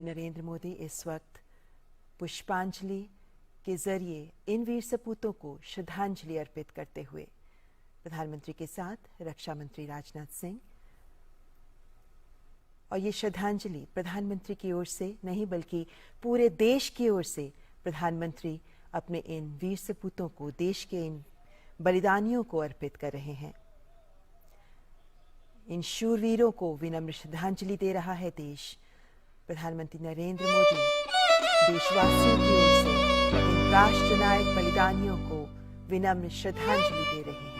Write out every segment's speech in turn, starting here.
नरेंद्र मोदी इस वक्त पुष्पांजलि के जरिए इन वीर सपूतों को श्रद्धांजलि अर्पित करते हुए प्रधानमंत्री के साथ रक्षा मंत्री राजनाथ सिंह, और ये श्रद्धांजलि प्रधानमंत्री की ओर से नहीं बल्कि पूरे देश की ओर से प्रधानमंत्री अपने इन वीर सपूतों को, देश के इन बलिदानियों को अर्पित कर रहे हैं। इन शूरवीरों को विनम्र श्रद्धांजलि दे रहा है देश। प्रधानमंत्री नरेंद्र मोदी देशवासियों की ओर से इन राष्ट्र नायक बलिदानियों को विनम्र श्रद्धांजलि दे रहे हैं।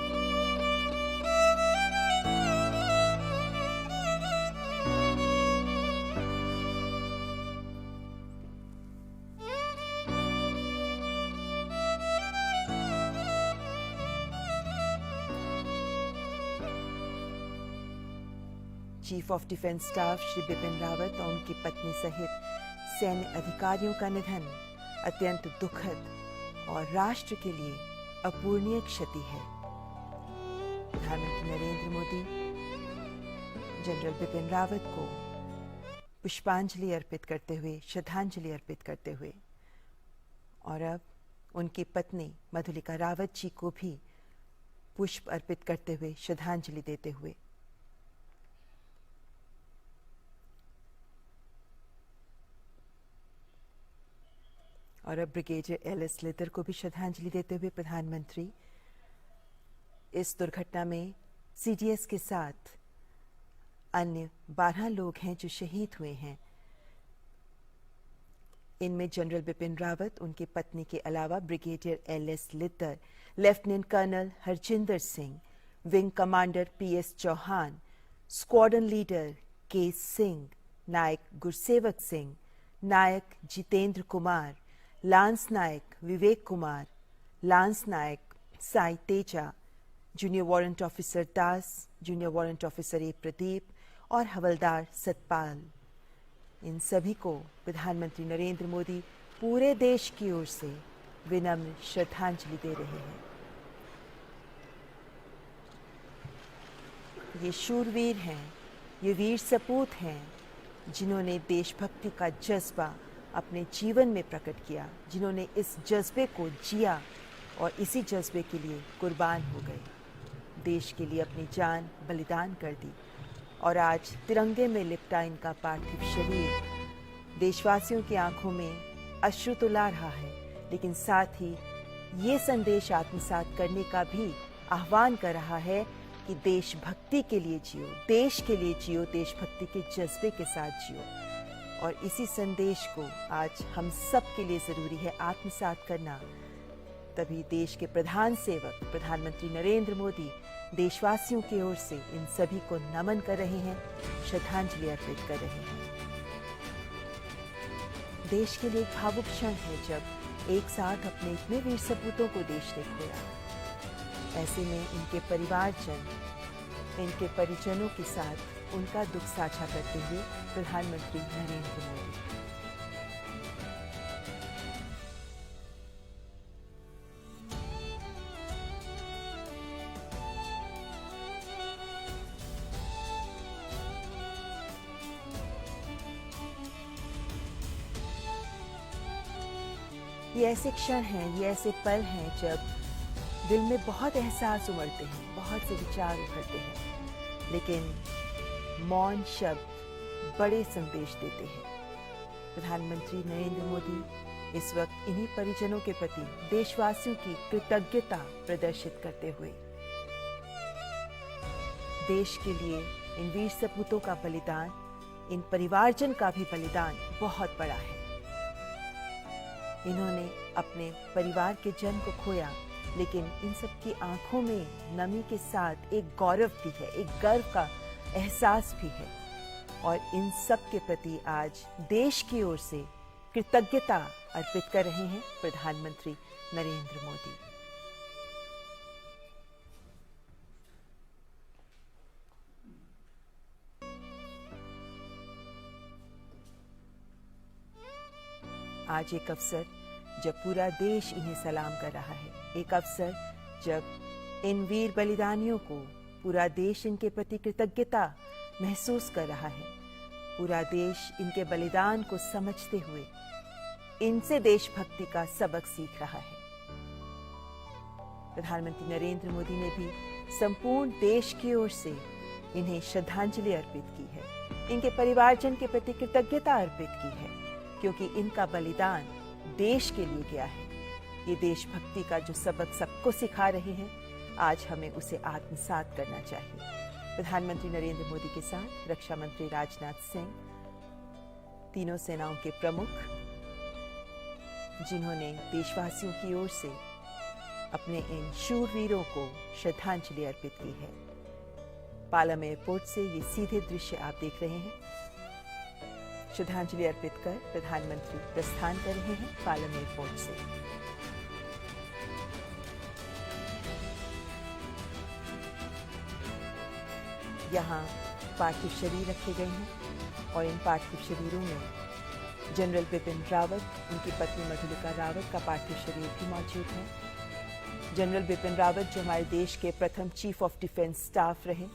Chief of defence staff Shri Bipin Rawat और उनकी पत्नी सहित सैन्य अधिकारियों का निधन अत्यंत दुखद और राष्ट्र के लिए अपूरणीय क्षति है। प्रधानमंत्री नरेंद्र मोदी जनरल बिपिन रावत को पुष्पांजलि अर्पित करते हुए, श्रद्धांजलि अर्पित करते हुए, और अब उनकी पत्नी मधुलिका रावत जी को भी पुष्प अर्पित करते हुए, श्रद्धांजलि देते हुए, और अब ब्रिगेडियर एल.एस. लिद्दर को भी श्रद्धांजलि देते हुए प्रधानमंत्री इस दुर्घटना में सीडीएस के साथ अन्य 12 लोग हैं जो शहीद हुए हैं। इनमें जनरल बिपिन रावत, उनकी पत्नी के अलावा brigadier L S. Lidder, lieutenant colonel Harjinder Singh, wing commander P S. Chauhan, squadron leader K Singh, Naik Gursewak Singh, Naik Jitendra Kumar, lance Naik Vivek Kumar, lance Naik Sai Teja, junior warrant officer Das, junior warrant officer A Pradeep और हवलदार सतपाल, इन सभी को प्रधानमंत्री नरेंद्र मोदी पूरे देश की ओर से विनम्र श्रद्धांजलि दे रहे हैं। ये शूरवीर हैं, ये वीर सपूत हैं जिन्होंने देशभक्ति का जज्बा अपने जीवन में प्रकट किया, जिन्होंने इस जज्बे को जिया और इसी जज्बे के लिए कुर्बान हो गए, देश के लिए अपनी जान बलिदान कर दी। और आज तिरंगे में लिपटा इनका पार्थिव शरीर देशवासियों की आंखों में अश्रु तो ला रहा है, लेकिन साथ ही ये संदेश आत्मसात करने का भी आह्वान कर रहा है कि देशभक्ति के लिए जियो, देश के लिए जियो, देशभक्ति के जज्बे के साथ जियो। और इसी संदेश को आज हम सब के लिए जरूरी है आत्मसात करना। तभी देश के प्रधान सेवक प्रधानमंत्री नरेंद्र मोदी देशवासियों की ओर से इन सभी को नमन कर रहे हैं, श्रद्धांजलि अर्पित कर रहे हैं। देश के लिए एक भावुक क्षण है जब एक साथ अपने इतने वीर सपूतों को देश ने खोया। ऐसे में इनके परिवारजन, इनके परिजनों के साथ उनका दुख साझा करते हुए प्रधानमंत्री नरेंद्र मोदी ये ऐसे क्षण हैं, ये ऐसे पल हैं जब दिल में बहुत एहसास उमड़ते हैं, बहुत से विचार उभरते हैं, लेकिन मौन शब्द बड़े संदेश देते हैं। प्रधानमंत्री नरेंद्र मोदी इस वक्त इन्हीं परिजनों के प्रति देशवासियों की कृतज्ञता प्रदर्शित करते हुए देश के लिए इन वीर सपूतों का बलिदान, इन परिवारजन का भी बलिदान बहुत बड़ा है। इन्होंने अपने परिवार के जन को खोया, लेकिन इन सब की आंखों में नमी के साथ एक गौरव भी है, एक गर्व का एहसास भी है। और इन सब के प्रति आज देश की ओर से कृतज्ञता अर्पित कर रहे हैं प्रधानमंत्री नरेंद्र मोदी। आज एक अवसर जब पूरा देश इन्हें सलाम कर रहा है, एक अवसर जब इन वीर बलिदानियों को पूरा देश इनके प्रति कृतज्ञता महसूस कर रहा है, पूरा देश इनके बलिदान को समझते हुए इनसे देशभक्ति का सबक सीख रहा है। प्रधानमंत्री नरेंद्र मोदी ने भी संपूर्ण देश की ओर से इन्हें श्रद्धांजलि अर्पित की है, इनके परिवारजन के प्रति कृतज्ञता अर्पित की है, क्योंकि इनका बलिदान देश के लिए गया है। ये देशभक्ति का जो सबक सबको सिखा रहे हैं, आज हमें उसे आत्मसात करना चाहिए। प्रधानमंत्री नरेंद्र मोदी के साथ रक्षा मंत्री राजनाथ सिंह, तीनों सेनाओं के प्रमुख, जिन्होंने देशवासियों की ओर से अपने इन शूरवीरों को श्रद्धांजलि अर्पित की है। पालम एयरपोर्ट से ये सीधे दृश्य आप देख रहे हैं। श्रद्धांजलि अर्पित कर प्रधानमंत्री प्रस्थान कर रहे हैं पालम एयरपोर्ट से। यहाँ पार्थिव शरीर रखे गए हैं और इन पार्थिव शरीरों में जनरल बिपिन रावत, उनकी पत्नी मधुलिका रावत का पार्थिव शरीर भी मौजूद है। जनरल बिपिन रावत जो हमारे देश के प्रथम चीफ ऑफ डिफेंस स्टाफ रहे,